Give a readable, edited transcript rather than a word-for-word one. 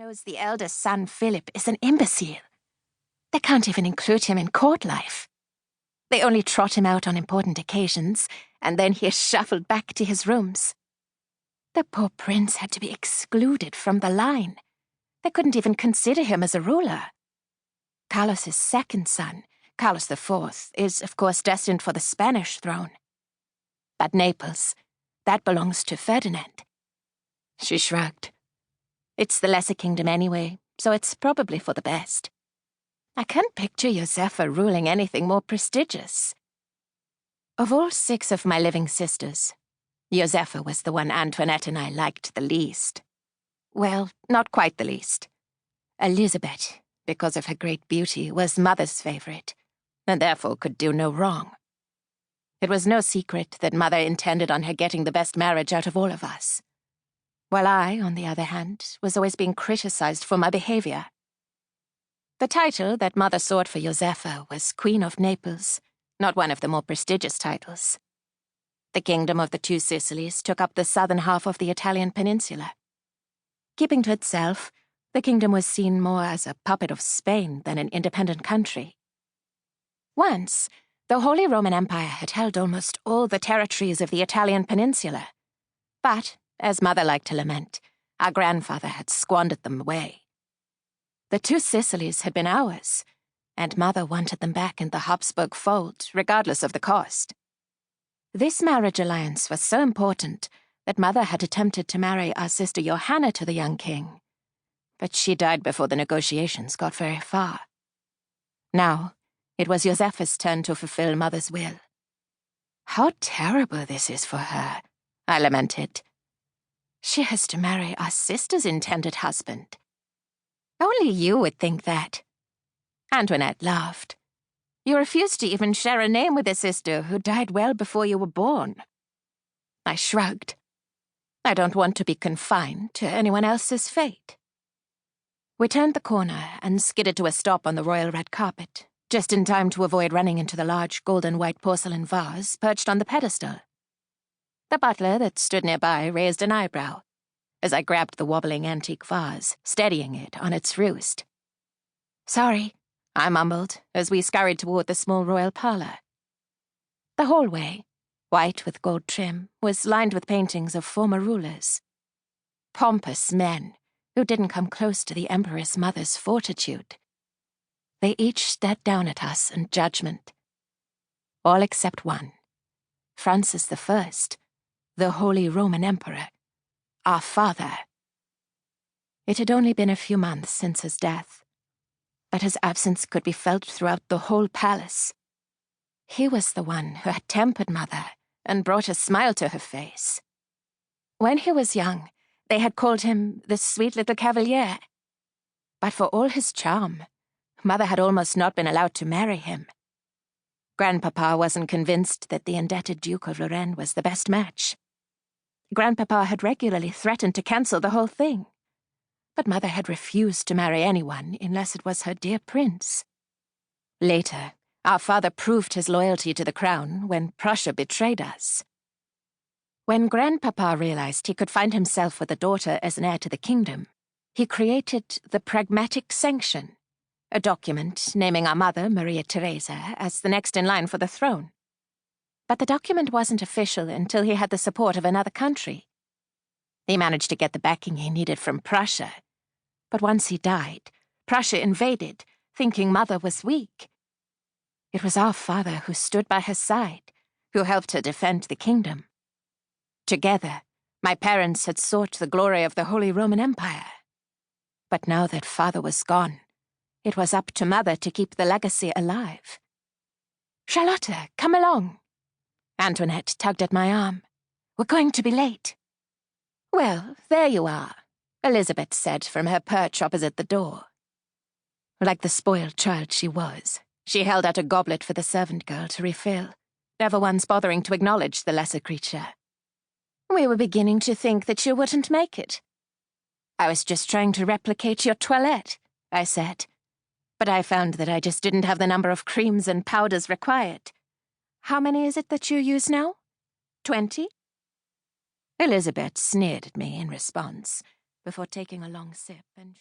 knows the eldest son, Philip, is an imbecile. They can't even include him in court life. They only trot him out on important occasions, and then he is shuffled back to his rooms. The poor prince had to be excluded from the line. They couldn't even consider him as a ruler. Carlos's second son, Carlos IV, is, of course, destined for the Spanish throne. But Naples, that belongs to Ferdinand. She shrugged. It's the lesser kingdom anyway, so it's probably for the best. I can't picture Josepha ruling anything more prestigious. Of all 6 of my living sisters, Josepha was the one Antoinette and I liked the least. Well, not quite the least. Elizabeth, because of her great beauty, was Mother's favorite, and therefore could do no wrong. It was no secret that Mother intended on her getting the best marriage out of all of us, while I, on the other hand, was always being criticized for my behavior. The title that Mother sought for Josepha was Queen of Naples, not one of the more prestigious titles. The kingdom of the 2 Sicilies took up the southern half of the Italian peninsula. Keeping to itself, the kingdom was seen more as a puppet of Spain than an independent country. Once, the Holy Roman Empire had held almost all the territories of the Italian peninsula. But, as Mother liked to lament, our grandfather had squandered them away. The 2 Sicilies had been ours, and Mother wanted them back in the Habsburg fold, regardless of the cost. This marriage alliance was so important that Mother had attempted to marry our sister Johanna to the young king, but she died before the negotiations got very far. Now, it was Josepha's turn to fulfill Mother's will. How terrible this is for her, I lamented. She has to marry our sister's intended husband. Only you would think that. Antoinette laughed. You refused to even share a name with a sister who died well before you were born. I shrugged. I don't want to be confined to anyone else's fate. We turned the corner and skidded to a stop on the royal red carpet, just in time to avoid running into the large golden white porcelain vase perched on the pedestal. The butler that stood nearby raised an eyebrow as I grabbed the wobbling antique vase, steadying it on its roost. Sorry, I mumbled as we scurried toward the small royal parlor. The hallway, white with gold trim, was lined with paintings of former rulers. Pompous men who didn't come close to the Empress Mother's fortitude. They each stared down at us in judgment. All except one, Francis I, the Holy Roman Emperor, our father. It had only been a few months since his death, but his absence could be felt throughout the whole palace. He was the one who had tempered Mother and brought a smile to her face. When he was young, they had called him the sweet little cavalier. But for all his charm, Mother had almost not been allowed to marry him. Grandpapa wasn't convinced that the indebted Duke of Lorraine was the best match. Grandpapa had regularly threatened to cancel the whole thing. But Mother had refused to marry anyone unless it was her dear prince. Later, our father proved his loyalty to the crown when Prussia betrayed us. When Grandpapa realized he could find himself with a daughter as an heir to the kingdom, he created the Pragmatic Sanction, a document naming our mother, Maria Theresa, as the next in line for the throne. But the document wasn't official until he had the support of another country. He managed to get the backing he needed from Prussia. But once he died, Prussia invaded, thinking Mother was weak. It was our father who stood by her side, who helped her defend the kingdom. Together, my parents had sought the glory of the Holy Roman Empire. But now that father was gone, it was up to Mother to keep the legacy alive. Charlotte, come along. Antoinette tugged at my arm. We're going to be late. Well, there you are, Elizabeth said from her perch opposite the door. Like the spoiled child she was, she held out a goblet for the servant girl to refill, never once bothering to acknowledge the lesser creature. We were beginning to think that you wouldn't make it. I was just trying to replicate your toilette, I said. But I found that I just didn't have the number of creams and powders required. How many is it that you use now? 20? Elizabeth sneered at me in response, before taking a long sip and